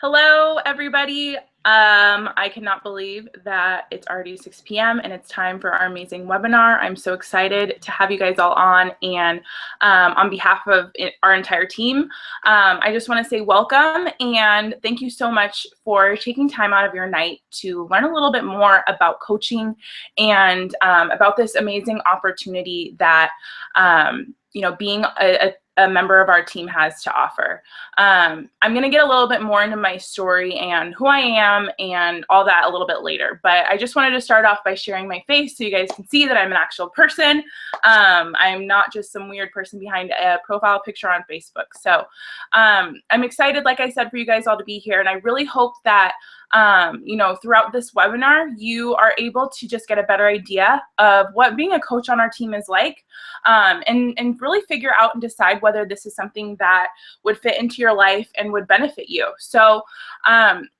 Hello, everybody. I cannot believe that it's already 6 p.m. and it's time for our amazing webinar. I'm so excited to have you guys all on, and on behalf of our entire team, I just want to say welcome and thank you so much for taking time out of your night to learn a little bit more about coaching and about this amazing opportunity that being a member of our team has to offer. I'm going to get a little bit more into my story and who I am and all that a little bit later, but I just wanted to start off by sharing my face so you guys can see that I'm an actual person. I'm not just some weird person behind a profile picture on Facebook. So I'm excited, like I said, for you guys all to be here, and I really hope that throughout this webinar, you are able to just get a better idea of what being a coach on our team is like, and really figure out and decide whether this is something that would fit into your life and would benefit you. So,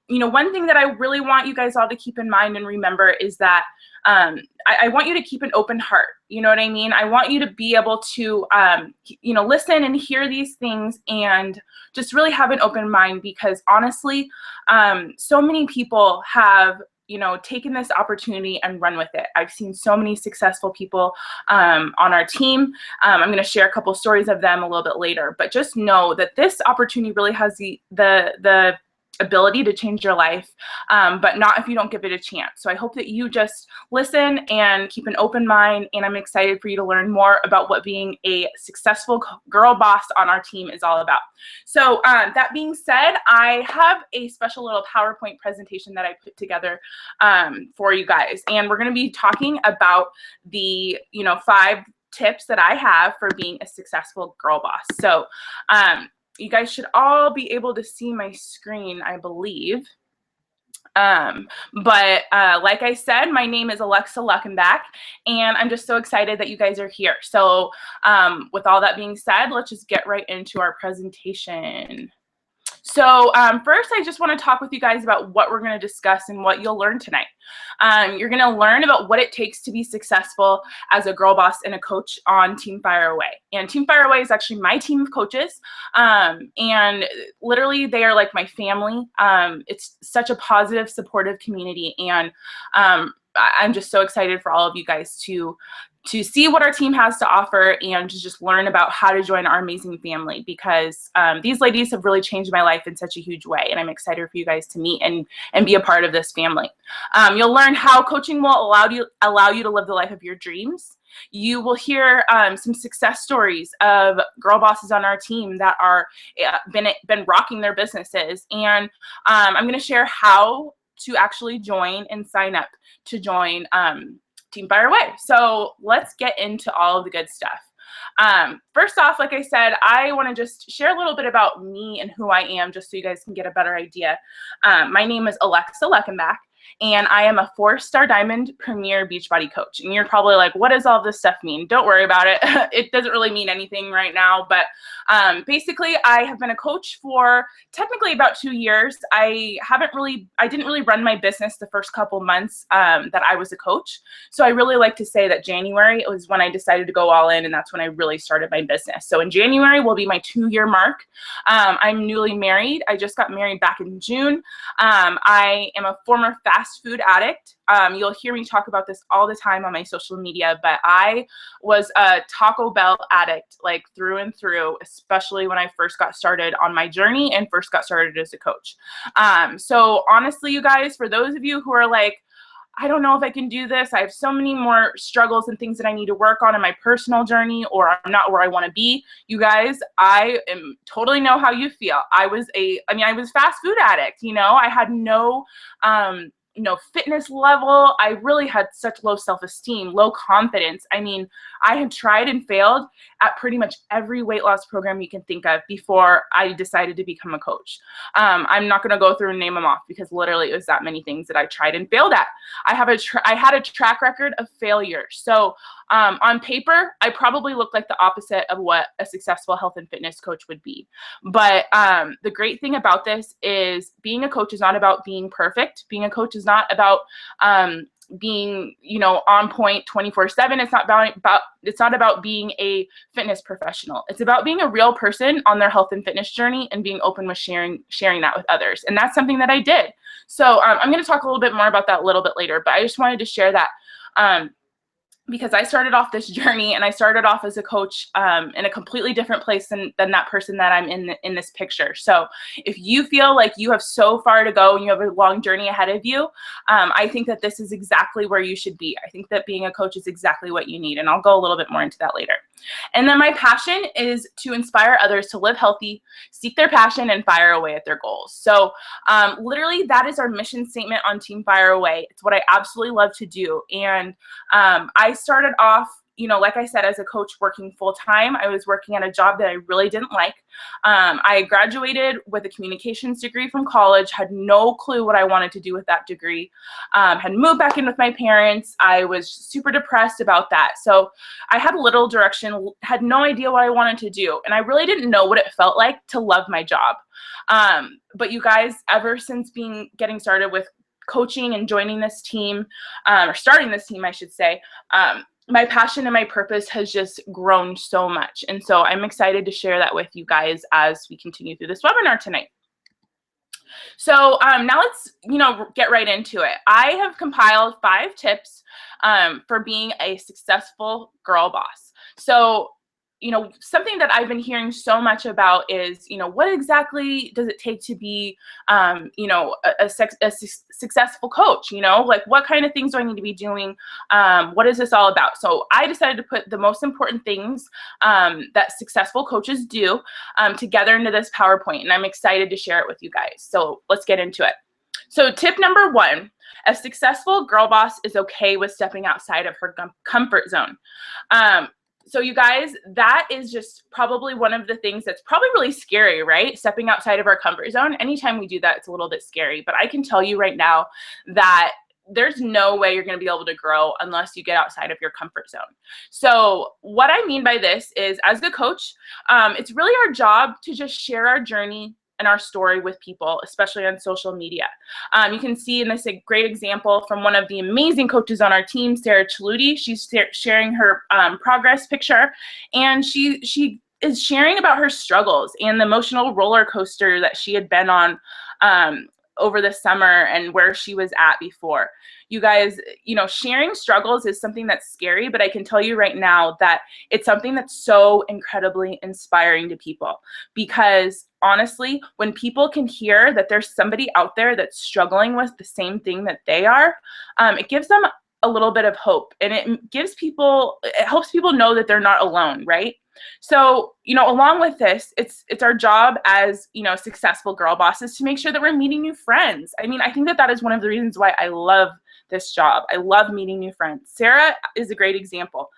one thing that I really want you guys all to keep in mind and remember is that I want you to keep an open heart. You know what I mean? I want you to be able to, listen and hear these things and just really have an open mind, because honestly, so many people have taken this opportunity and run with it. I've seen so many successful people on our team. I'm going to share a couple stories of them a little bit later, but just know that this opportunity really has the ability to change your life, but not if you don't give it a chance. So I hope that you just listen and keep an open mind, and I'm excited for you to learn more about what being a successful girl boss on our team is all about. So that being said, I have a special little PowerPoint presentation that I put together for you guys, and we're going to be talking about the 5 tips that I have for being a successful girl boss. So you guys should all be able to see my screen, I believe. But like I said, my name is Alexa Luckenbach, and I'm just so excited that you guys are here. So with all that being said, let's just get right into our presentation. So first, I just want to talk with you guys about what we're going to discuss and what you'll learn tonight. You're going to learn about what it takes to be successful as a girl boss and a coach on Team Fire Away. And Team Fire Away is actually my team of coaches, and literally they are like my family. It's such a positive, supportive community, and I'm just so excited for all of you guys to see what our team has to offer and to just learn about how to join our amazing family, because these ladies have really changed my life in such a huge way, and I'm excited for you guys to meet and be a part of this family. You'll learn how coaching will allow you to live the life of your dreams. You will hear some success stories of girl bosses on our team that are been rocking their businesses, and I'm going to share how to actually join and sign up to join Team Fire Away. So let's get into all of the good stuff. First off, like I said, I want to just share a little bit about me and who I am, just so you guys can get a better idea. My name is Alexa Luckenbach, and I am a 4-star Diamond Premier Beachbody coach. And you're probably like, what does all this stuff mean? Don't worry about it. It doesn't really mean anything right now, but basically I have been a coach for technically about 2 years. I didn't really run my business the first couple months that I was a coach. So I really like to say that January was when I decided to go all in, and that's when I really started my business. So in January will be my 2-year mark. I'm newly married. I just got married back in June. I am a former fast food addict. You'll hear me talk about this all the time on my social media, but I was a Taco Bell addict, like through and through, especially when I first got started on my journey and first got started as a coach. So honestly, you guys, for those of you who are like, I don't know if I can do this, I have so many more struggles and things that I need to work on in my personal journey, or I'm not where I want to be, you guys, I totally know how you feel. I was a fast food addict. I had no fitness level. I really had such low self-esteem, low confidence. I had tried and failed at pretty much every weight loss program you can think of before I decided to become a coach. I'm not going to go through and name them off, because literally it was that many things that I tried and failed at. I had a track record of failure. So on paper, I probably look like the opposite of what a successful health and fitness coach would be. But the great thing about this is being a coach is not about being perfect. Being a coach is not about being, you know, on point 24/7. It's not about being a fitness professional. It's about being a real person on their health and fitness journey and being open with sharing that with others. And that's something that I did. So I'm going to talk a little bit more about that a little bit later, but I just wanted to share that because I started off this journey, and I started off as a coach in a completely different place than that person that I'm in this picture. So if you feel like you have so far to go and you have a long journey ahead of you, I think that this is exactly where you should be. I think that being a coach is exactly what you need, and I'll go a little bit more into that later. And then my passion is to inspire others to live healthy, seek their passion, and fire away at their goals. So literally, that is our mission statement on Team Fire Away. It's what I absolutely love to do. And I started off, you know, like I said, as a coach working full time. I was working at a job that I really didn't like. I graduated with a communications degree from college, had no clue what I wanted to do with that degree, had moved back in with my parents. I was super depressed about that. So I had little direction, had no idea what I wanted to do. And I really didn't know what it felt like to love my job. But you guys, ever since getting started with coaching and joining this team, or starting this team, I should say, my passion and my purpose has just grown so much. And so I'm excited to share that with you guys as we continue through this webinar tonight. So now let's, you know, get right into it. I have compiled 5 tips for being a successful girl boss. So, you know, something that I've been hearing so much about is, you know, what exactly does it take to be, you know, a successful coach? You know, like, what kind of things do I need to be doing? What is this all about? So I decided to put the most important things that successful coaches do together into this PowerPoint, and I'm excited to share it with you guys. So let's get into it. So tip number 1, a successful girl boss is okay with stepping outside of her comfort zone. So you guys, that is just probably one of the things that's probably really scary, right? Stepping outside of our comfort zone. Anytime we do that, it's a little bit scary. But I can tell you right now that there's no way you're going to be able to grow unless you get outside of your comfort zone. So what I mean by this is, as a coach, it's really our job to just share our journey and our story with people, especially on social media. You can see in this a great example from one of the amazing coaches on our team, SHAKEOLOGY. She's sharing her progress picture, and she is sharing about her struggles and the emotional roller coaster that she had been on over the summer and where she was at before. You guys, you know, sharing struggles is something that's scary, but I can tell you right now that it's something that's so incredibly inspiring to people, because honestly, when people can hear that there's somebody out there that's struggling with the same thing that they are, it gives them a little bit of hope, and it helps people know that they're not alone, right? So, you know, along with this, it's our job as, you know, successful girl bosses to make sure that we're meeting new friends. I mean, I think that is one of the reasons why I love this job. I love meeting new friends. Sarah is a great example.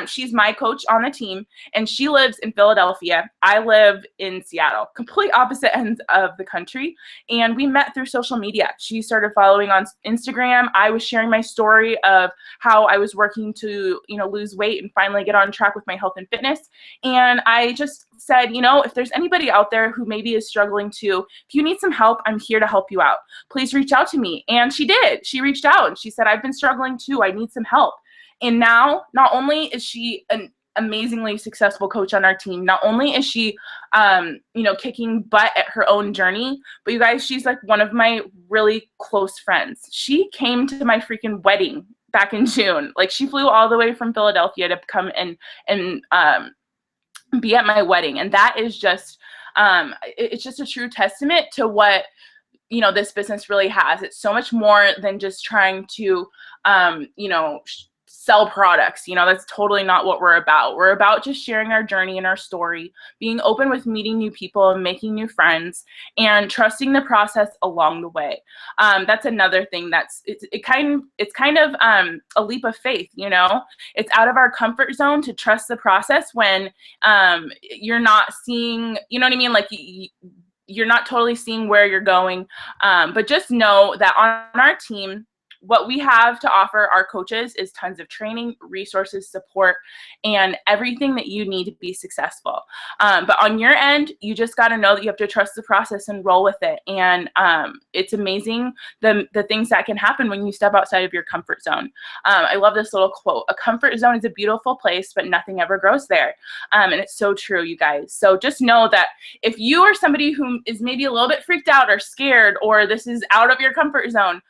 She's my coach on the team, and she lives in Philadelphia. I live in Seattle, complete opposite ends of the country. And we met through social media. She started following on Instagram. I was sharing my story of how I was working to, you know, lose weight and finally get on track with my health and fitness. And I just said, you know, if there's anybody out there who maybe is struggling too, if you need some help, I'm here to help you out. Please reach out to me. And she did. She reached out and she said, I've been struggling too. I need some help. And now, not only is she an amazingly successful coach on our team, not only is she, you know, kicking butt at her own journey, but you guys, she's like one of my really close friends. She came to my freaking wedding back in June. Like, she flew all the way from Philadelphia to come and be at my wedding. And that is just, it's just a true testament to what, you know, this business really has. It's so much more than just trying to, you know, sell products. You know, that's totally not what we're about. We're about just sharing our journey and our story, being open with meeting new people and making new friends, and trusting the process along the way. That's another thing it's kind of a leap of faith. You know, it's out of our comfort zone to trust the process when you're not seeing, you know what I mean? Like, you're not totally seeing where you're going, but just know that on our team, what we have to offer our coaches is tons of training, resources, support, and everything that you need to be successful. But on your end, you just got to know that you have to trust the process and roll with it. And it's amazing the things that can happen when you step outside of your comfort zone. I love this little quote: a comfort zone is a beautiful place, but nothing ever grows there. And it's so true, you guys. So just know that if you are somebody who is maybe a little bit freaked out or scared, or this is out of your comfort zone,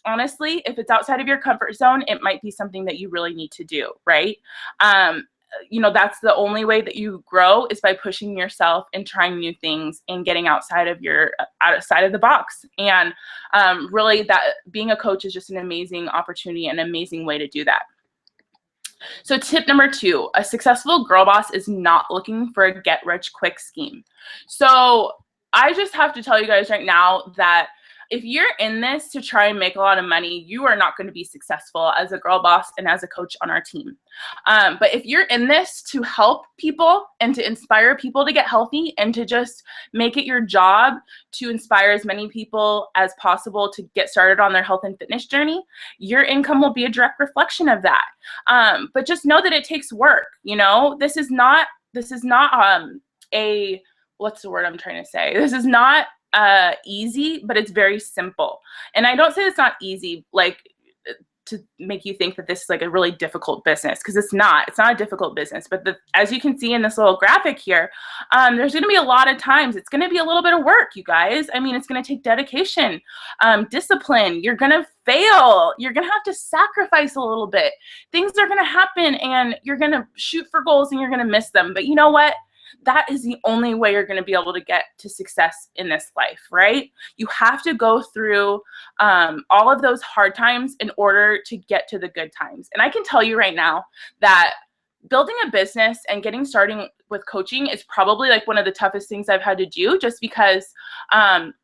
honestly, if it's outside of your comfort zone, it might be something that you really need to do, right? You know, that's the only way that you grow, is by pushing yourself and trying new things and getting outside of the box. And really, that being a coach is just an amazing opportunity and an amazing way to do that. So tip number 2, a successful girl boss is not looking for a get-rich-quick scheme. So I just have to tell you guys right now that if you're in this to try and make a lot of money, you are not going to be successful as a girl boss and as a coach on our team. But if you're in this to help people and to inspire people to get healthy and to just make it your job to inspire as many people as possible to get started on their health and fitness journey, your income will be a direct reflection of that. But just know that it takes work. You know, this is not a, what's the word I'm trying to say? This is not easy, but it's very simple. And I don't say it's not easy like to make you think that this is like a really difficult business, because it's not a difficult business. But as you can see in this little graphic here, there's going to be a lot of times it's going to be a little bit of work, you guys. I mean, it's going to take dedication, discipline. You're going to fail. You're going to have to sacrifice a little bit. Things are going to happen, and you're going to shoot for goals and you're going to miss them. But you know what? That is the only way you're going to be able to get to success in this life, right? You have to go through all of those hard times in order to get to the good times. And I can tell you right now that building a business and getting started with coaching is probably like one of the toughest things I've had to do, just because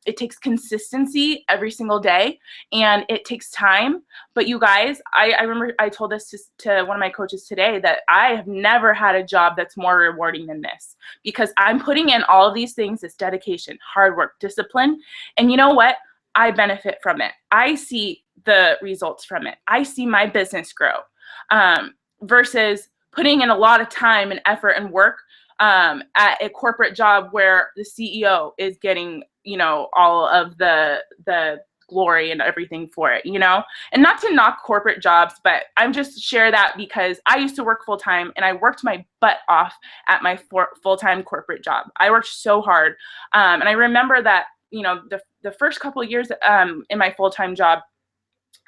it takes consistency every single day and it takes time. But you guys, I remember I told this to one of my coaches today, that I have never had a job that's more rewarding than this, because I'm putting in all of these things: this dedication, hard work, discipline. And you know what? I benefit from it. I see the results from it. I see my business grow, versus putting in a lot of time and effort and work at a corporate job where the CEO is getting, you know, all of the glory and everything for it, you know? And not to knock corporate jobs, but I'm just share that because I used to work full time and I worked my butt off at my full-time corporate job. I worked so hard. And I remember that, you know, the first couple of years in my full-time job,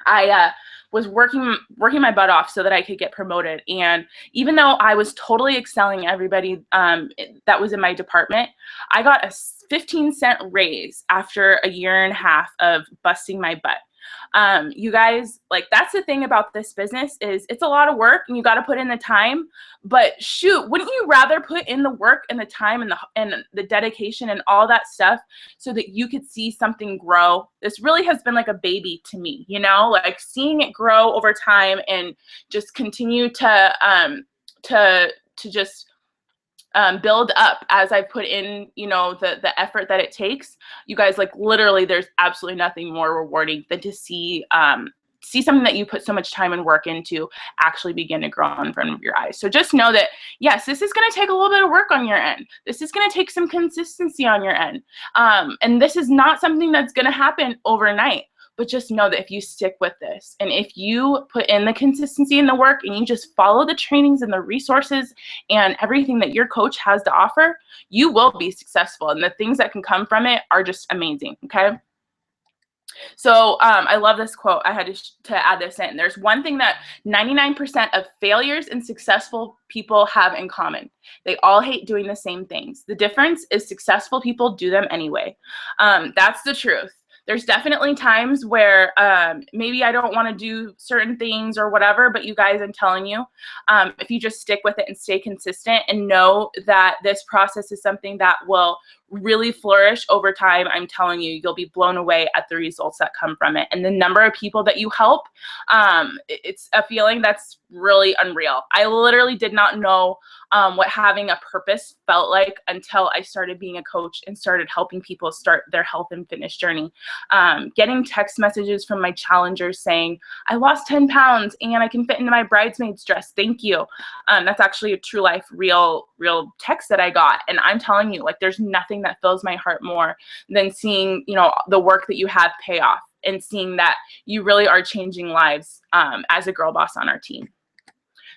I was working my butt off so that I could get promoted. And even though I was totally excelling everybody that was in my department, I got a 15-cent raise after a year and a half of busting my butt. You guys, like, that's the thing about this business, is it's a lot of work and you got to put in the time. But shoot, wouldn't you rather put in the work and the time and the dedication and all that stuff so that you could see something grow? This really has been like a baby to me, you know, like seeing it grow over time and just continue to just build up as I put in, you know, the effort that it takes. You guys, like, literally, there's absolutely nothing more rewarding than to see something that you put so much time and work into actually begin to grow in front of your eyes. So just know that, yes, this is going to take a little bit of work on your end. This is going to take some consistency on your end. And this is not something that's going to happen overnight. But just know that if you stick with this and if you put in the consistency and the work and you just follow the trainings and the resources and everything that your coach has to offer, you will be successful. And the things that can come from it are just amazing, okay? So I love this quote. I had to add this in. There's one thing that 99% of failures and successful people have in common. They all hate doing the same things. The difference is successful people do them anyway. That's the truth. There's definitely times where maybe I don't want to do certain things or whatever, but you guys, I'm telling you, if you just stick with it and stay consistent and know that this process is something that will really flourish over time, I'm telling you, you'll be blown away at the results that come from it. And the number of people that you help, it's a feeling that's really unreal. I literally did not know what having a purpose felt like until I started being a coach and started helping people start their health and fitness journey. Getting text messages from my challengers saying, I lost 10 pounds and I can fit into my bridesmaid's dress. Thank you. That's actually a true life, real text that I got. And I'm telling you, like, there's nothing that fills my heart more than seeing, you know, the work that you have pay off and seeing that you really are changing lives as a girl boss on our team.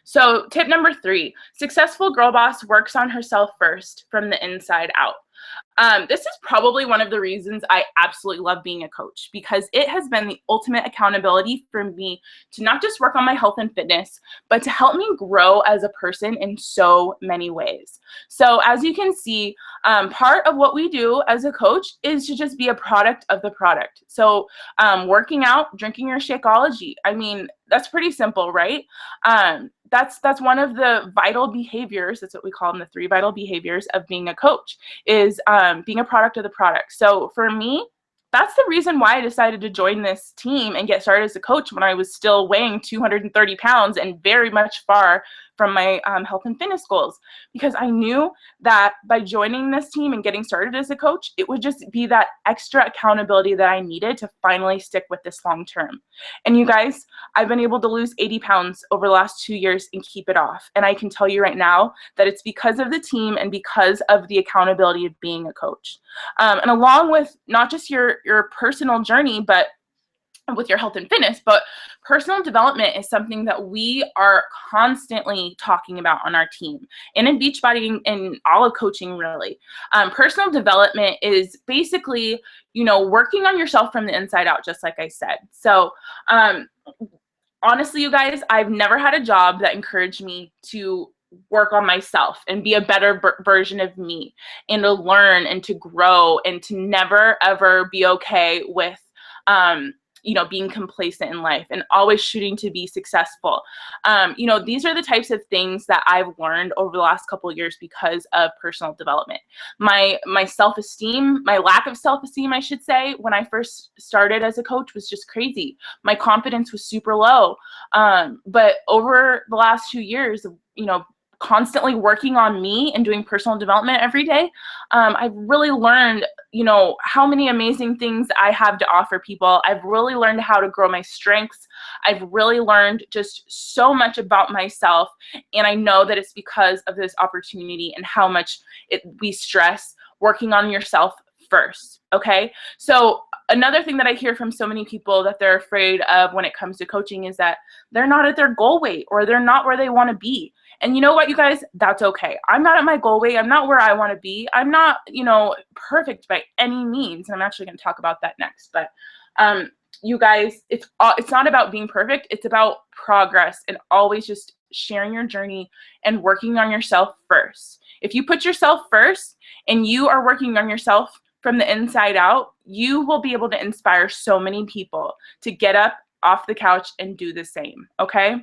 So tip number 3, successful girl boss works on herself first from the inside out. This is probably one of the reasons I absolutely love being a coach, because it has been the ultimate accountability for me to not just work on my health and fitness, but to help me grow as a person in so many ways. So as you can see, part of what we do as a coach is to just be a product of the product. So working out, drinking your Shakeology, I mean, that's pretty simple, right? That's one of the vital behaviors. That's what we call them, the 3 vital behaviors of being a coach, is being a product of the product. So for me, that's the reason why I decided to join this team and get started as a coach when I was still weighing 230 pounds and very much far from my health and fitness goals, because I knew that by joining this team and getting started as a coach, it would just be that extra accountability that I needed to finally stick with this long term. And you guys, I've been able to lose 80 pounds over the last 2 years and keep it off. And I can tell you right now that it's because of the team and because of the accountability of being a coach. And along with not just your personal journey, but with your health and fitness, but personal development is something that we are constantly talking about on our team and in Beachbody and all of coaching, really. Personal development is basically, you know, working on yourself from the inside out, just like I said. So honestly, you guys, I've never had a job that encouraged me to work on myself and be a better version of me and to learn and to grow and to never ever be okay with you know, being complacent in life and always shooting to be successful. You know, these are the types of things that I've learned over the last couple of years because of personal development. My self-esteem, my lack of self-esteem, I should say, when I first started as a coach was just crazy. My confidence was super low. But over the last 2 years, you know, constantly working on me and doing personal development every day, I've really learned, you know, how many amazing things I have to offer people. I've really learned how to grow my strengths. I've really learned just so much about myself. And I know that it's because of this opportunity and how much we stress working on yourself first. Okay. So another thing that I hear from so many people that they're afraid of when it comes to coaching is that they're not at their goal weight or they're not where they want to be. And you know what, you guys, that's okay. I'm not at my goal weight. I'm not where I want to be. I'm not, you know, perfect by any means. And I'm actually going to talk about that next. But you guys, it's not about being perfect. It's about progress and always just sharing your journey and working on yourself first. If you put yourself first and you are working on yourself from the inside out, you will be able to inspire so many people to get up off the couch and do the same, okay?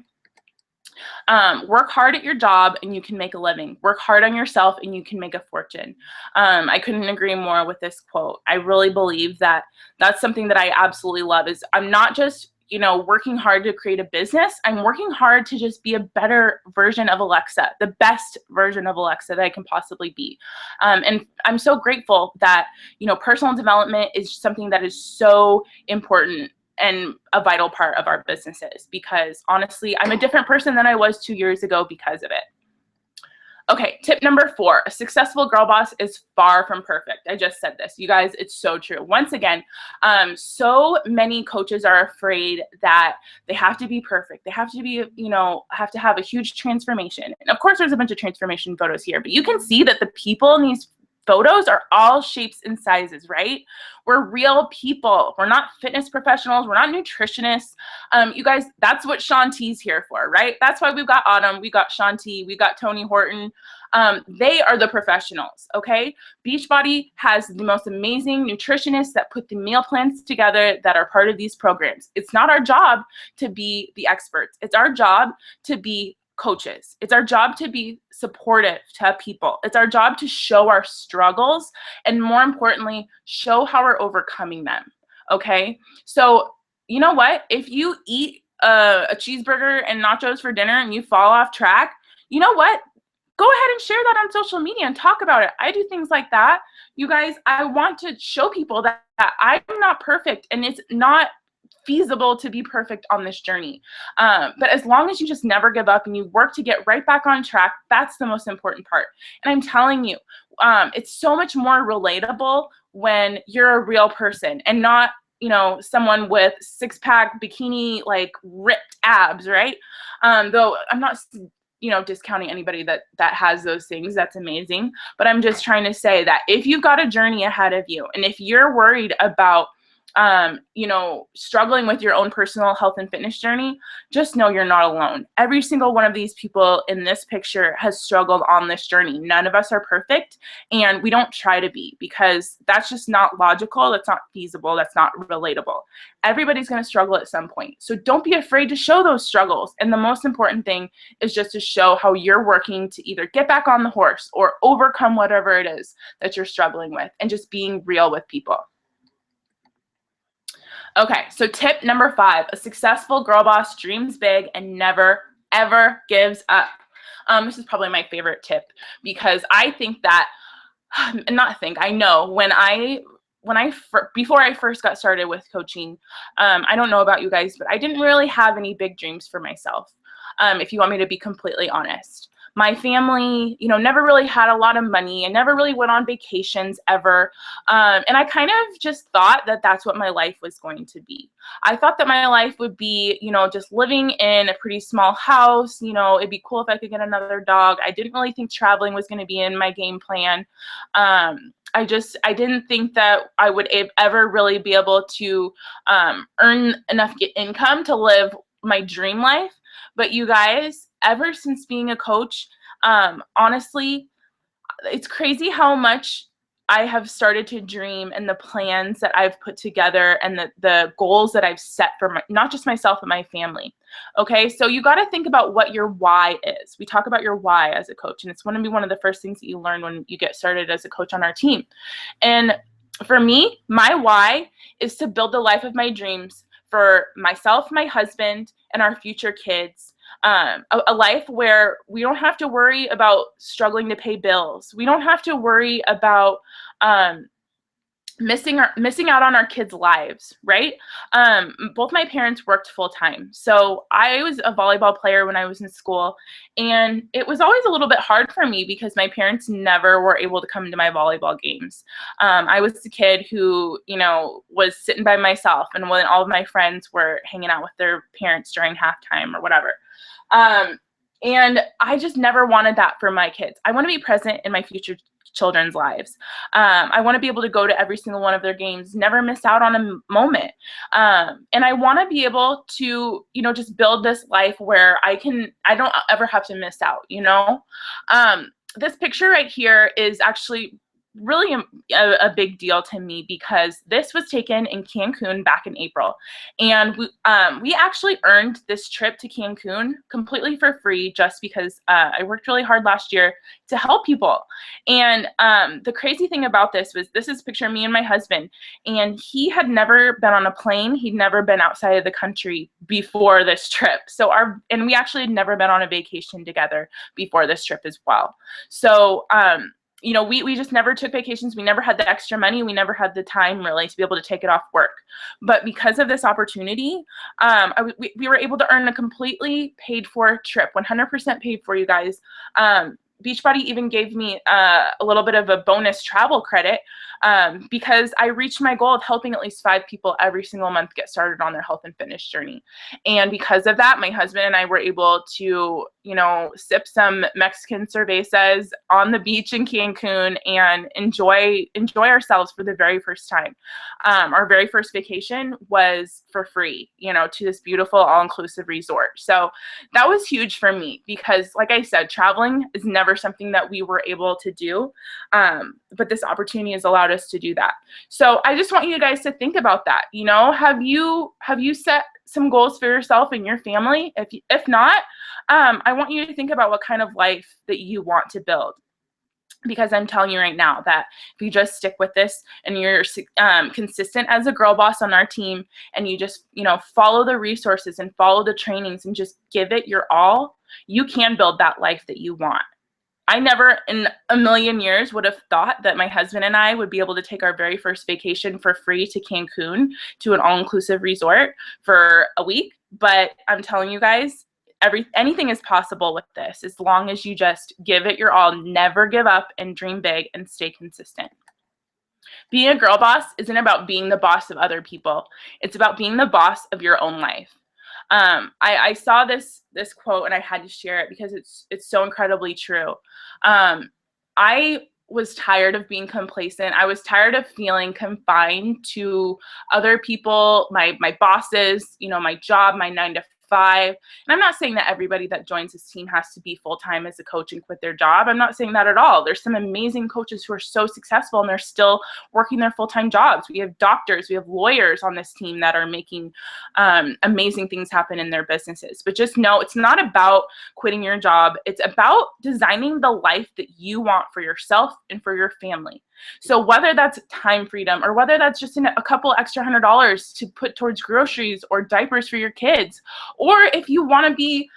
Work hard at your job and you can make a living. Work hard on yourself and you can make a fortune. I couldn't agree more with this quote. I really believe that that's something that I absolutely love. Is I'm not just, you know, working hard to create a business. I'm working hard to just be a better version of Alexa, the best version of Alexa that I can possibly be. And I'm so grateful that, you know, personal development is something that is so important and a vital part of our businesses, because honestly, I'm a different person than I was 2 years ago because of it. Okay, tip number 4, a successful girl boss is far from perfect. I just said this. You guys, it's so true. Once again, so many coaches are afraid that they have to be perfect. They have to be, you know, have to have a huge transformation. And of course, there's a bunch of transformation photos here, but you can see that the people in these photos are all shapes and sizes, right? We're real people. We're not fitness professionals. We're not nutritionists. You guys, that's what Shanti's here for, right? That's why we've got Autumn, we got Shanti, we got Tony Horton. They are the professionals, okay? Beachbody has the most amazing nutritionists that put the meal plans together that are part of these programs. It's not our job to be the experts. It's our job to be coaches. It's our job to be supportive to people. It's our job to show our struggles and, more importantly, show how we're overcoming them. Okay. So you know what? If you eat a cheeseburger and nachos for dinner and you fall off track, you know what? go ahead and share that on social media and talk about it. I do things like that. You guys, I want to show people that I'm not perfect, and it's not feasible to be perfect on this journey. But as long as you just never give up and you work to get right back on track, that's the most important part. And I'm telling you, it's so much more relatable when you're a real person and not, you know, someone with six-pack bikini, like ripped abs, right? Though I'm not, you know, discounting anybody that has those things. That's amazing. But I'm just trying to say that if you've got a journey ahead of you, and if you're worried about you know, struggling with your own personal health and fitness journey, just know you're not alone. Every single one of these people in this picture has struggled on this journey. None of us are perfect, and we don't try to be, because that's just not logical. That's not feasible. That's not relatable. Everybody's going to struggle at some point. So don't be afraid to show those struggles. And the most important thing is just to show how you're working to either get back on the horse or overcome whatever it is that you're struggling with, and just being real with people. Okay, so tip number 5, a successful girl boss dreams big and never, ever gives up. This is probably my favorite tip, because I think that, I know before I first got started with coaching, I don't know about you guys, but I didn't really have any big dreams for myself, if you want me to be completely honest. My family, you know, never really had a lot of money. I never really went on vacations ever. And I kind of just thought that that's what my life was going to be. I thought that my life would be, you know, just living in a pretty small house. You know, it'd be cool if I could get another dog. I didn't really think traveling was going to be in my game plan. I didn't think that I would ever really be able to earn enough income to live my dream life. But you guys, ever since being a coach, honestly, it's crazy how much I have started to dream, and the plans that I've put together, and the goals that I've set for not just myself, but my family. Okay, so you got to think about what your why is. We talk about your why as a coach, and it's going to be one of the first things that you learn when you get started as a coach on our team. And for me, my why is to build the life of my dreams for myself, my husband, and our future kids. A life where we don't have to worry about struggling to pay bills. We don't have to worry about missing out on our kids' lives, right? Both my parents worked full time. So I was a volleyball player when I was in school, and it was always a little bit hard for me because my parents never were able to come to my volleyball games. I was the kid who, you know, was sitting by myself, and when all of my friends were hanging out with their parents during halftime or whatever. And I just never wanted that for my kids. I want to be present in my future children's lives. I want to be able to go to every single one of their games, never miss out on a moment. And I want to be able to, you know, just build this life where I don't ever have to miss out, you know? This picture right here is actually really a big deal to me, because this was taken in Cancun back in April, and we actually earned this trip to Cancun completely for free, just because I worked really hard last year to help people. And the crazy thing about this is a picture of me and my husband, and he had never been on a plane. He'd never been outside of the country before this trip. And we actually had never been on a vacation together before this trip as well. So you know, we just never took vacations. We never had the extra money. We never had the time really to be able to take it off work. But because of this opportunity, we were able to earn a completely paid for trip, 100% paid for, you guys. Beachbody even gave me a little bit of a bonus travel credit because I reached my goal of helping at least 5 people every single month get started on their health and fitness journey. And because of that, my husband and I were able to, you know, sip some Mexican cervezas on the beach in Cancun and enjoy ourselves for the very first time. Our very first vacation was for free, you know, to this beautiful all-inclusive resort. So that was huge for me because, like I said, traveling is never something that we were able to do, but this opportunity has allowed us to do that. So I just want you guys to think about that. You know, have you set some goals for yourself and your family? If not, I want you to think about what kind of life that you want to build. Because I'm telling you right now that if you just stick with this and you're consistent as a girl boss on our team, and you just, you know, follow the resources and follow the trainings and just give it your all, you can build that life that you want. I never in a million years would have thought that my husband and I would be able to take our very first vacation for free to Cancun, to an all-inclusive resort for a week. But I'm telling you guys, anything is possible with this, as long as you just give it your all, never give up, and dream big and stay consistent. Being a girl boss isn't about being the boss of other people. It's about being the boss of your own life. I saw this quote and I had to share it because it's so incredibly true. I was tired of being complacent. I was tired of feeling confined to other people, my bosses, you know, my job, my 9 to 5. And I'm not saying that everybody that joins this team has to be full-time as a coach and quit their job. I'm not saying that at all. There's some amazing coaches who are so successful and they're still working their full-time jobs. We have doctors, we have lawyers on this team that are making amazing things happen in their businesses. But just know, it's not about quitting your job. It's about designing the life that you want for yourself and for your family. So whether that's time freedom, or whether that's just a couple extra $100 to put towards groceries or diapers for your kids, or if you want to be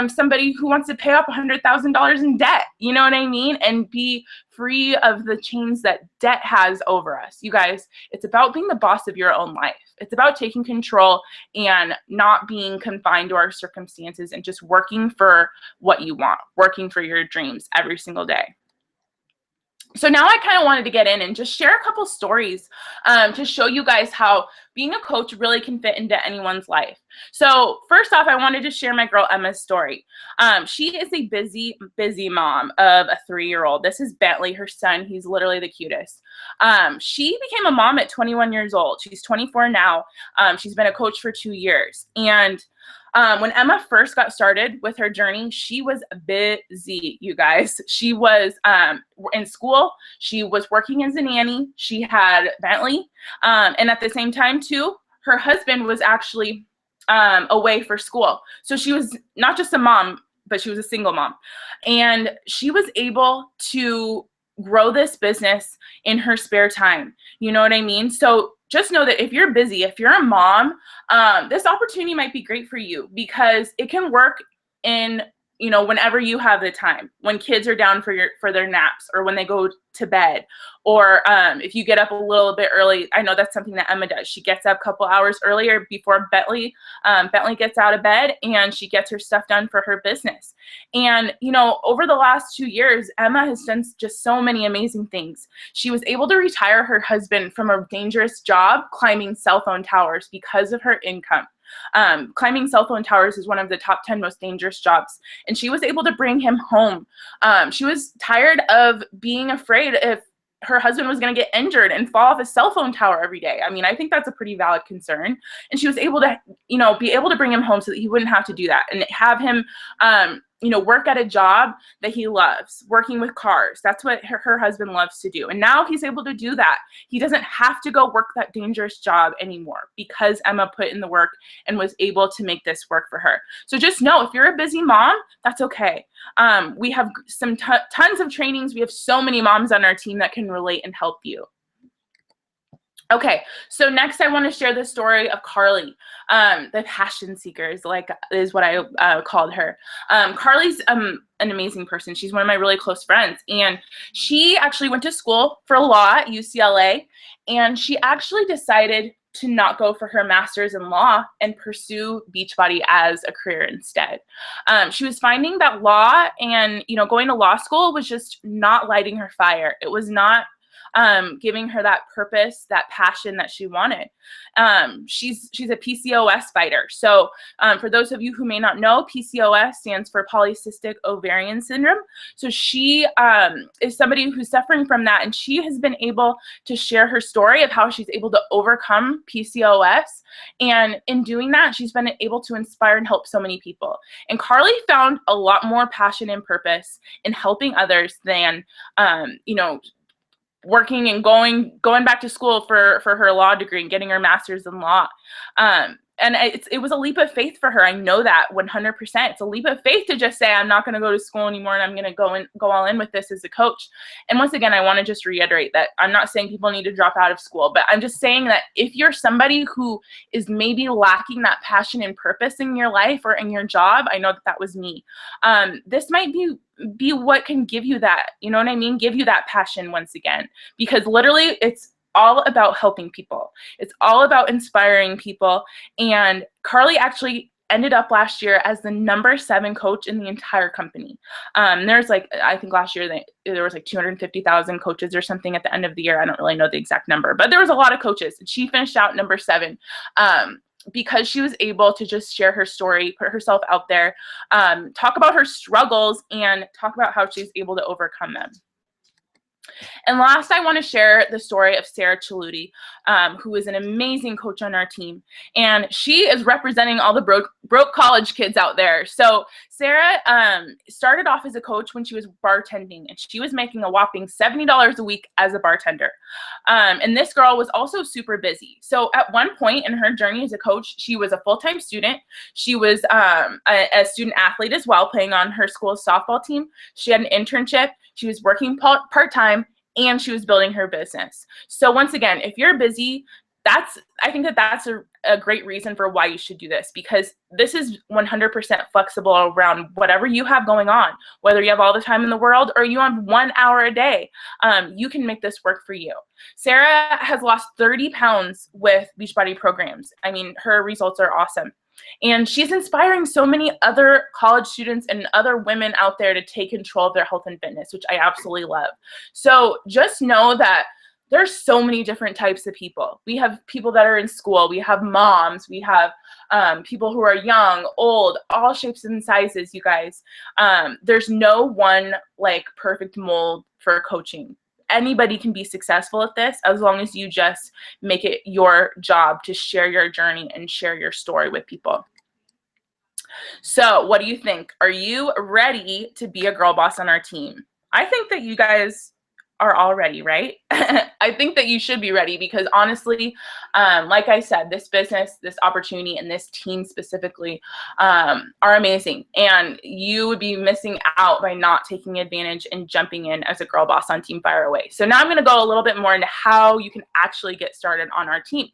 somebody who wants to pay off $100,000 in debt, you know what I mean, and be free of the chains that debt has over us. You guys, it's about being the boss of your own life. It's about taking control and not being confined to our circumstances, and just working for what you want, working for your dreams every single day. So now I kind of wanted to get in and just share a couple stories to show you guys how being a coach really can fit into anyone's life. So first off, I wanted to share my girl Emma's story. She is a busy mom of a 3-year-old. This is Bentley, her son. He's literally the cutest. She became a mom at 21 years old. She's 24 now. She's been a coach for 2 years. And when Emma first got started with her journey, she was busy, you guys. She was in school. She was working as a nanny. She had Bentley. And at the same time, too, her husband was actually away for school. So she was not just a mom, but she was a single mom. And she was able to grow this business in her spare time. You know what I mean? So just know that if you're busy, if you're a mom, this opportunity might be great for you, because it can work in, you know, whenever you have the time, when kids are down for their naps, or when they go to bed, or if you get up a little bit early. I know that's something that Emma does. She gets up a couple hours earlier before Bentley gets out of bed, and she gets her stuff done for her business. And, you know, over the last 2 years, Emma has done just so many amazing things. She was able to retire her husband from a dangerous job climbing cell phone towers because of her income. Climbing cell phone towers is one of the top 10 most dangerous jobs, and she was able to bring him home. She was tired of being afraid if her husband was going to get injured and fall off a cell phone tower every day. I mean, I think that's a pretty valid concern. And she was able to, you know, be able to bring him home so that he wouldn't have to do that, and have him, you know, work at a job that he loves, working with cars. That's what her husband loves to do. And now he's able to do that. He doesn't have to go work that dangerous job anymore, because Emma put in the work and was able to make this work for her. So just know, if you're a busy mom, that's okay. We have some tons of trainings. We have so many moms on our team that can relate and help you. Okay, so next I want to share the story of Carly, the passion seeker is what I called her. Carly's an amazing person. She's one of my really close friends, and she actually went to school for law at UCLA, and she actually decided to not go for her master's in law and pursue Beachbody as a career instead. She was finding that law and, you know, going to law school was just not lighting her fire. It was not giving her that purpose, that passion that she wanted. She's a PCOS fighter. So for those of you who may not know, PCOS stands for polycystic ovarian syndrome. So she is somebody who's suffering from that, and she has been able to share her story of how she's able to overcome PCOS. And in doing that, she's been able to inspire and help so many people. And Carly found a lot more passion and purpose in helping others than, you know, working and going back to school for her law degree and getting her master's in law. And it was a leap of faith for her. I know that 100%. It's a leap of faith to just say, I'm not going to go to school anymore, and I'm going to go all in with this as a coach. And once again, I want to just reiterate that I'm not saying people need to drop out of school, but I'm just saying that if you're somebody who is maybe lacking that passion and purpose in your life or in your job, I know that was me. This might be be what can give you that, you know what I mean? Give you that passion once again, because literally it's all about helping people. It's all about inspiring people. And Carly actually ended up last year as the #7 coach in the entire company. There's like, I think last year there was like 250,000 coaches or something at the end of the year. I don't really know the exact number, but there was a lot of coaches, and she finished out #7 because she was able to just share her story, put herself out there, talk about her struggles, and talk about how she's able to overcome them. And last, I want to share the story of SHAKEOLOGY, who is an amazing coach on our team. And she is representing all the broke college kids out there. So Sarah started off as a coach when she was bartending, and she was making a whopping $70 a week as a bartender. And this girl was also super busy. So at one point in her journey as a coach, she was a full-time student. She was a student athlete as well, playing on her school's softball team. She had an internship. She was working part-time, and she was building her business. So once again, if you're busy, I think that's a great reason for why you should do this, because this is 100% flexible around whatever you have going on, whether you have all the time in the world or you have 1 hour a day. You can make this work for you. Sarah has lost 30 pounds with Beachbody programs. I mean, her results are awesome. And she's inspiring so many other college students and other women out there to take control of their health and fitness, which I absolutely love. So just know that there's so many different types of people. We have people that are in school. We have moms. We have people who are young, old, all shapes and sizes, you guys. There's no one like perfect mold for coaching. Anybody can be successful at this as long as you just make it your job to share your journey and share your story with people. So what do you think? Are you ready to be a girl boss on our team? I think that you guys are all ready, right? I think that you should be ready, because honestly, like I said, this business, this opportunity, and this team specifically are amazing. And you would be missing out by not taking advantage and jumping in as a girl boss on Team Fire Away. So now I'm going to go a little bit more into how you can actually get started on our team.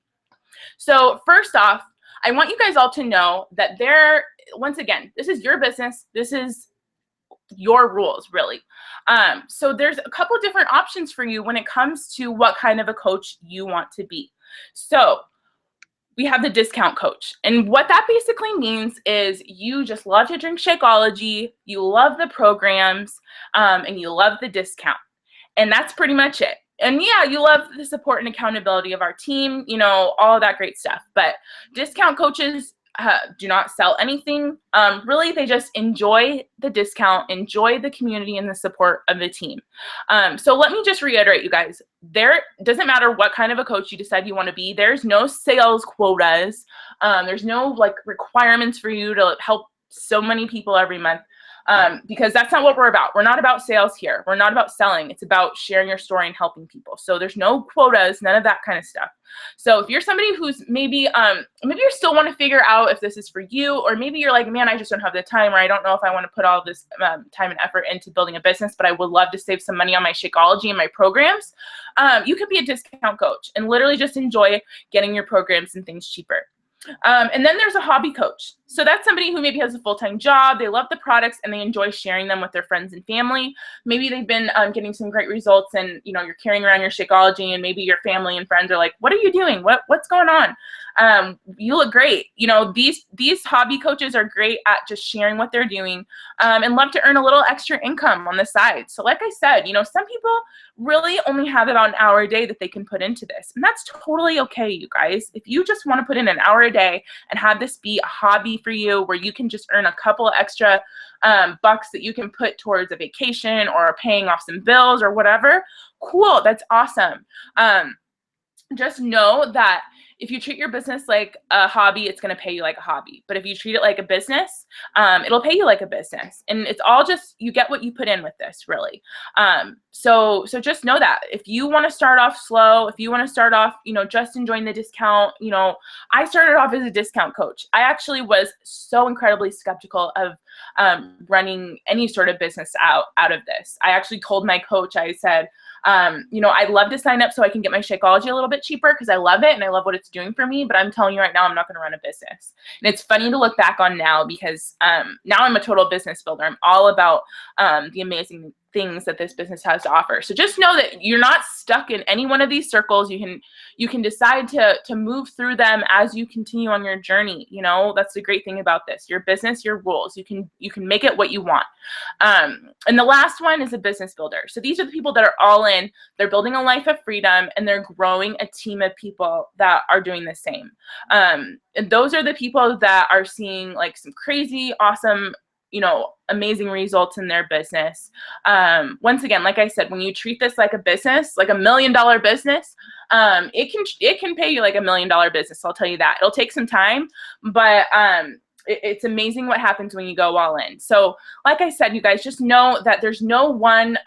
So first off, I want you guys all to know that once again, this is your business. This is your rules, really. So there's a couple different options for you when it comes to what kind of a coach you want to be. So we have the discount coach. And what that basically means is you just love to drink Shakeology, you love the programs, and you love the discount. And that's pretty much it. And yeah, you love the support and accountability of our team, you know, all of that great stuff. But discount coaches do not sell anything. Really, they just enjoy the discount, enjoy the community and the support of the team. So let me just reiterate, you guys, there doesn't matter what kind of a coach you decide you want to be. There's no sales quotas. There's no like requirements for you to help so many people every month. Because that's not what we're about. We're not about sales here. We're not about selling. It's about sharing your story and helping people. So there's no quotas, none of that kind of stuff. So if you're somebody who's maybe you still want to figure out if this is for you, or maybe you're like, man, I just don't have the time, or I don't know if I want to put all this time and effort into building a business, but I would love to save some money on my Shakeology and my programs, you could be a discount coach and literally just enjoy getting your programs and things cheaper. And then there's a hobby coach. So that's somebody who maybe has a full-time job, they love the products, and they enjoy sharing them with their friends and family. Maybe they've been getting some great results, and you know, you're carrying around your Shakeology, and maybe your family and friends are like, what are you doing? What's going on? You look great. You know, these hobby coaches are great at just sharing what they're doing, and love to earn a little extra income on the side. So like I said, you know, some people really only have about an hour a day that they can put into this, and that's totally okay, you guys. If you just want to put in an hour a day and have this be a hobby for you, where you can just earn a couple extra bucks that you can put towards a vacation or paying off some bills or whatever, cool, that's awesome. Just know that if you treat your business like a hobby, it's going to pay you like a hobby. But if you treat it like a business, it'll pay you like a business. And it's all just, you get what you put in with this, really. So just know that if you want to start off slow, if you want to start off, you know, just enjoying the discount, you know, I started off as a discount coach. I actually was so incredibly skeptical of running any sort of business out of this. I actually told my coach, I said, You know, I'd love to sign up so I can get my Shakeology a little bit cheaper because I love it and I love what it's doing for me. But I'm telling you right now, I'm not going to run a business. And it's funny to look back on now because now I'm a total business builder. I'm all about the amazing things that this business has to offer. So just know that you're not stuck in any one of these circles. You can decide to move through them as you continue on your journey. You know, that's the great thing about this. Your business, your rules. You can make it what you want. And the last one is a business builder. So these are the people that are all in. They're building a life of freedom and they're growing a team of people that are doing the same. And those are the people that are seeing like some crazy, awesome, you know, amazing results in their business. Once again, like I said, when you treat this like a business, like $1 million business, it can pay you like $1 million business. I'll tell you that. It'll take some time, but it's amazing what happens when you go all in. So like I said, you guys just know that there's no one,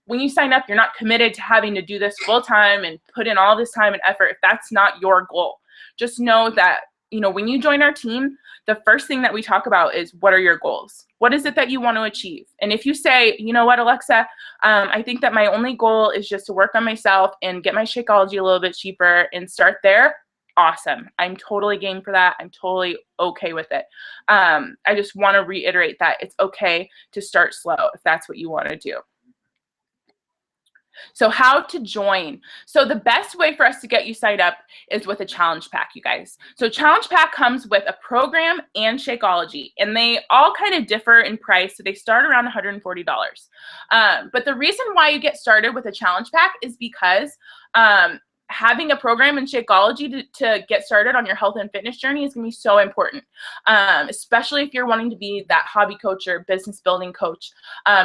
when you sign up, you're not committed to having to do this full time and put in all this time and effort if that's not your goal. Just know that, you know, when you join our team, the first thing that we talk about is what are your goals? What is it that you want to achieve? And if you say, you know what, Alexa, I think that my only goal is just to work on myself and get my Shakeology a little bit cheaper and start there, awesome. I'm totally game for that. I'm totally okay with it. I just want to reiterate that it's okay to start slow if that's what you want to do. So how to join. So the best way for us to get you signed up is with a challenge pack, you guys. So challenge pack comes with a program and Shakeology, and they all kind of differ in price. So they start around $140. But the reason why you get started with a challenge pack is because having a program in Shakeology to get started on your health and fitness journey is going to be so important, especially if you're wanting to be that hobby coach or business building coach.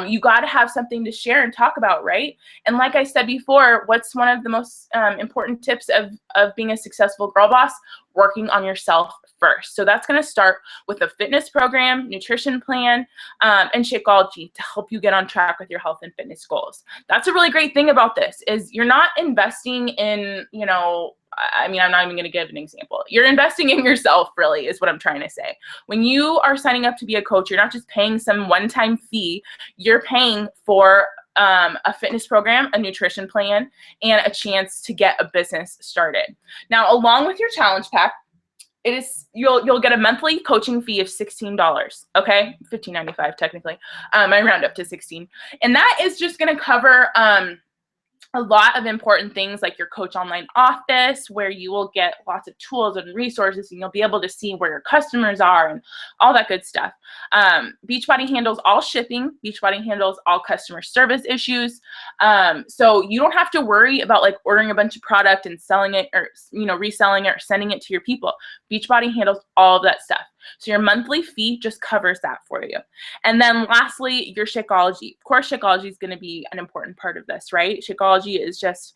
You got to have something to share and talk about, right? And like I said before, what's one of the most important tips of being a successful girl boss? Working on yourself first. So that's going to start with a fitness program, nutrition plan, and Shakeology to help you get on track with your health and fitness goals. That's a really great thing about this is you're not investing in, you know, I mean, I'm not even going to give an example. You're investing in yourself, really, is what I'm trying to say. When you are signing up to be a coach, you're not just paying some one-time fee. You're paying for a fitness program, a nutrition plan, and a chance to get a business started. Now, along with your challenge pack, it is you'll get a monthly coaching fee of $16. Okay, $15.95 technically. I round up to 16, and that is just going to cover a lot of important things like your coach online office, where you will get lots of tools and resources and you'll be able to see where your customers are and all that good stuff. Beachbody handles all shipping. Beachbody handles all customer service issues. So you don't have to worry about like ordering a bunch of product and selling it or, you know, reselling it or sending it to your people. Beachbody handles all of that stuff. So your monthly fee just covers that for you. And then lastly, your Shakeology. Of course, Shakeology is going to be an important part of this, right? Shakeology is just,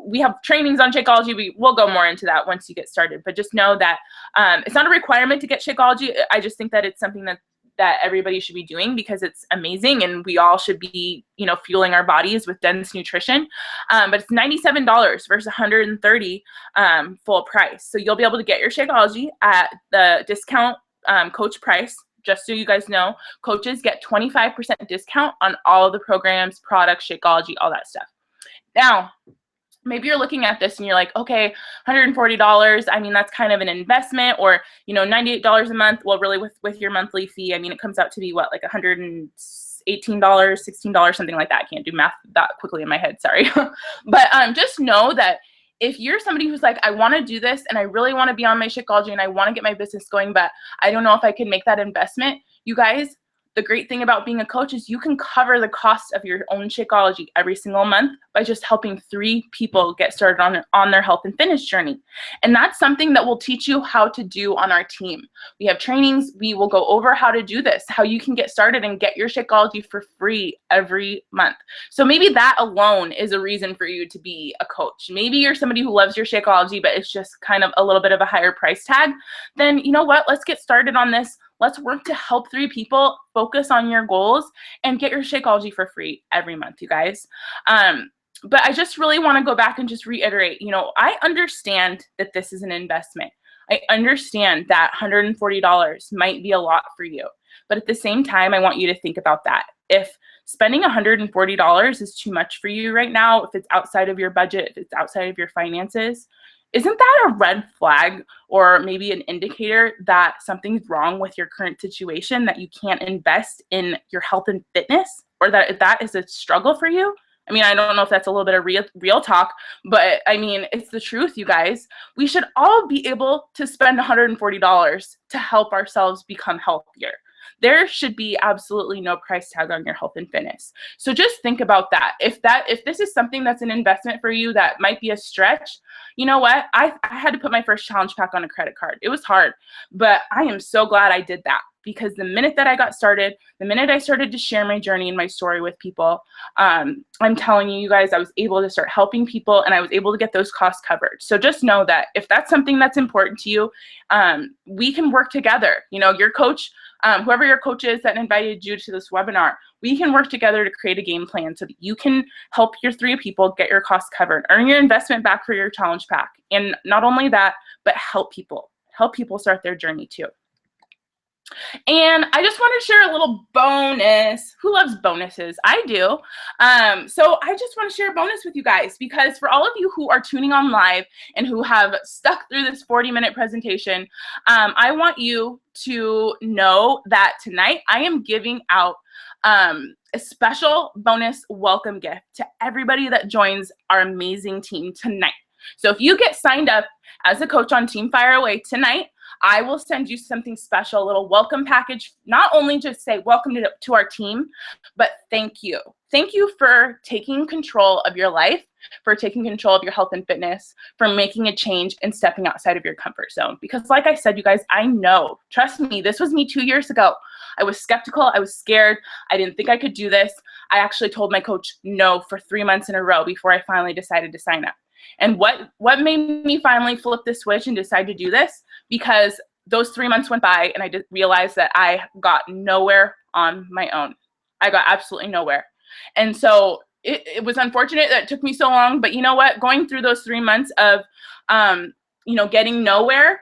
we have trainings on Shakeology. We'll go more into that once you get started. But just know that it's not a requirement to get Shakeology. I just think that it's something that everybody should be doing because it's amazing and we all should be, you know, fueling our bodies with dense nutrition. But it's $97 versus $130 full price. So you'll be able to get your Shakeology at the discount coach price. Just so you guys know, coaches get 25% discount on all of the programs, products, Shakeology, all that stuff. Now, maybe you're looking at this and you're like, okay, $140, I mean, that's kind of an investment, or, you know, $98 a month. Well, really with your monthly fee, I mean, it comes out to be what, like $118, $16, something like that. I can't do math that quickly in my head, sorry. But just know that if you're somebody who's like, I want to do this and I really want to be on my Shakeology and I want to get my business going, but I don't know if I can make that investment, you guys, the great thing about being a coach is you can cover the cost of your own Shakeology every single month by just helping 3 people get started on their health and fitness journey. And that's something that we'll teach you how to do on our team. We have trainings. We will go over how to do this, how you can get started and get your Shakeology for free every month. So maybe that alone is a reason for you to be a coach. Maybe you're somebody who loves your Shakeology, but it's just kind of a little bit of a higher price tag. Then you know what? Let's get started on this. Let's work to help 3 people focus on your goals and get your Shakeology for free every month, you guys. But I just really want to go back and just reiterate, you know, I understand that this is an investment. I understand that $140 might be a lot for you. But at the same time, I want you to think about that. If spending $140 is too much for you right now, if it's outside of your budget, if it's outside of your finances, isn't that a red flag or maybe an indicator that something's wrong with your current situation, that you can't invest in your health and fitness, or that that is a struggle for you? I mean, I don't know if that's a little bit of real talk, but I mean, it's the truth, you guys. We should all be able to spend $140 to help ourselves become healthier. There should be absolutely no price tag on your health and fitness. So just think about that. If this is something that's an investment for you that might be a stretch, you know what? I had to put my first challenge pack on a credit card. It was hard, but I am so glad I did that, because the minute that I got started, the minute I started to share my journey and my story with people, I'm telling you, you guys, I was able to start helping people, and I was able to get those costs covered. So just know that if that's something that's important to you, we can work together. You know, your coach, whoever your coach is that invited you to this webinar, we can work together to create a game plan so that you can help your 3 people get your costs covered, earn your investment back for your challenge pack. And not only that, but help people start their journey too. And I just want to share a little bonus. Who loves bonuses? I do. So I just want to share a bonus with you guys, because for all of you who are tuning on live and who have stuck through this 40-minute presentation, I want you to know that tonight I am giving out a special bonus welcome gift to everybody that joins our amazing team tonight. So if you get signed up as a coach on Team Fire Away tonight, I will send you something special, a little welcome package, not only just say welcome to our team, but thank you. Thank you for taking control of your life, for taking control of your health and fitness, for making a change and stepping outside of your comfort zone. Because like I said, you guys, I know, trust me, this was me 2 years ago. I was skeptical, I was scared, I didn't think I could do this. I actually told my coach no for 3 months in a row before I finally decided to sign up. And what made me finally flip the switch and decide to do this? Because those 3 months went by and I just realized that I got nowhere on my own. I got absolutely nowhere. And so it was unfortunate that it took me so long, but you know what? Going through those 3 months of, you know, getting nowhere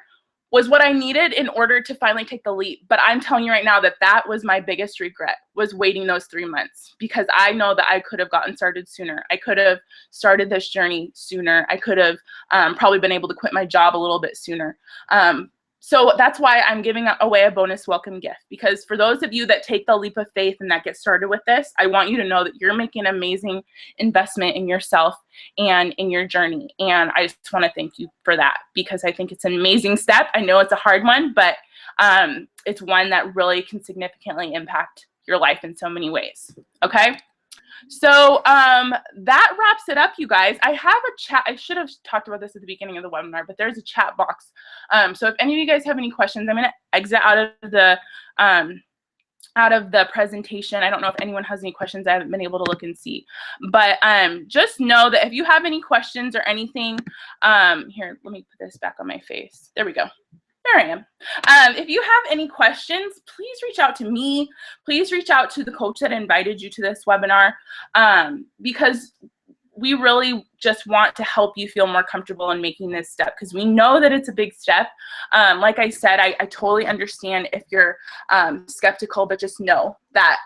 was what I needed in order to finally take the leap. But I'm telling you right now that that was my biggest regret, was waiting those 3 months, because I know that I could have gotten started sooner. I could have started this journey sooner. I could have probably been able to quit my job a little bit sooner. So that's why I'm giving away a bonus welcome gift, because for those of you that take the leap of faith and that get started with this, I want you to know that you're making an amazing investment in yourself and in your journey. And I just want to thank you for that, because I think it's an amazing step. I know it's a hard one, but it's one that really can significantly impact your life in so many ways. Okay. So that wraps it up, you guys. I have a chat. I should have talked about this at the beginning of the webinar, but there's a chat box. So if any of you guys have any questions, I'm going to exit out of the presentation. I don't know if anyone has any questions. I haven't been able to look and see. But just know that if you have any questions or anything, here, let me put this back on my face. There we go. There I am. If you have any questions, please reach out to me. Please reach out to the coach that invited you to this webinar, because we really just want to help you feel more comfortable in making this step, because we know that it's a big step. Like I said, I totally understand if you're skeptical, but just know that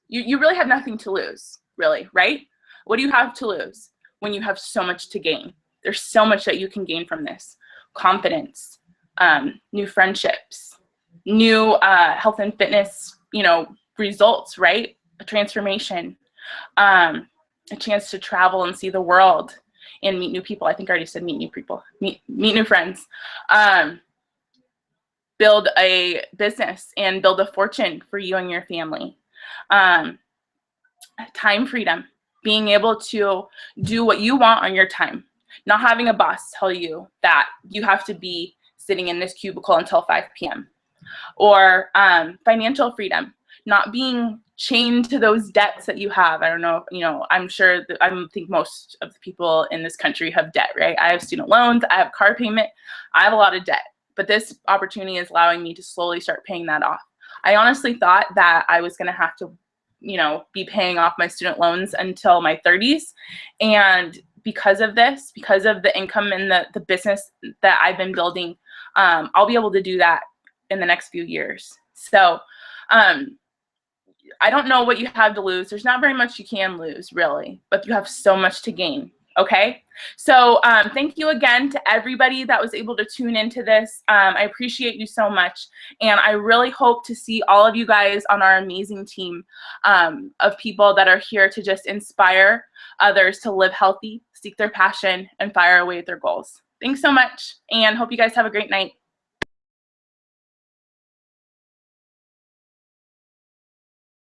you really have nothing to lose, really, right? What do you have to lose when you have so much to gain? There's so much that you can gain from this. Confidence. New friendships, new health and fitness, you know, results, right? A transformation, a chance to travel and see the world and meet new people. I think I already said meet new people, meet new friends, build a business and build a fortune for you and your family. Time freedom, being able to do what you want on your time, not having a boss tell you that you have to be sitting in this cubicle until 5 p.m. Or financial freedom, not being chained to those debts that you have. I don't know, you know, I'm sure that I think most of the people in this country have debt, right? I have student loans, I have car payment, I have a lot of debt, but this opportunity is allowing me to slowly start paying that off. I honestly thought that I was going to have to, you know, be paying off my student loans until my 30s. And because of this, because of the income and the business that I've been building, I'll be able to do that in the next few years. So I don't know what you have to lose. There's not very much you can lose, really, but you have so much to gain. Okay, so thank you again to everybody that was able to tune into this. I appreciate you so much, and I really hope to see all of you guys on our amazing team of people that are here to just inspire others to live healthy, seek their passion, and fire away at their goals. Thanks so much, and hope you guys have a great night.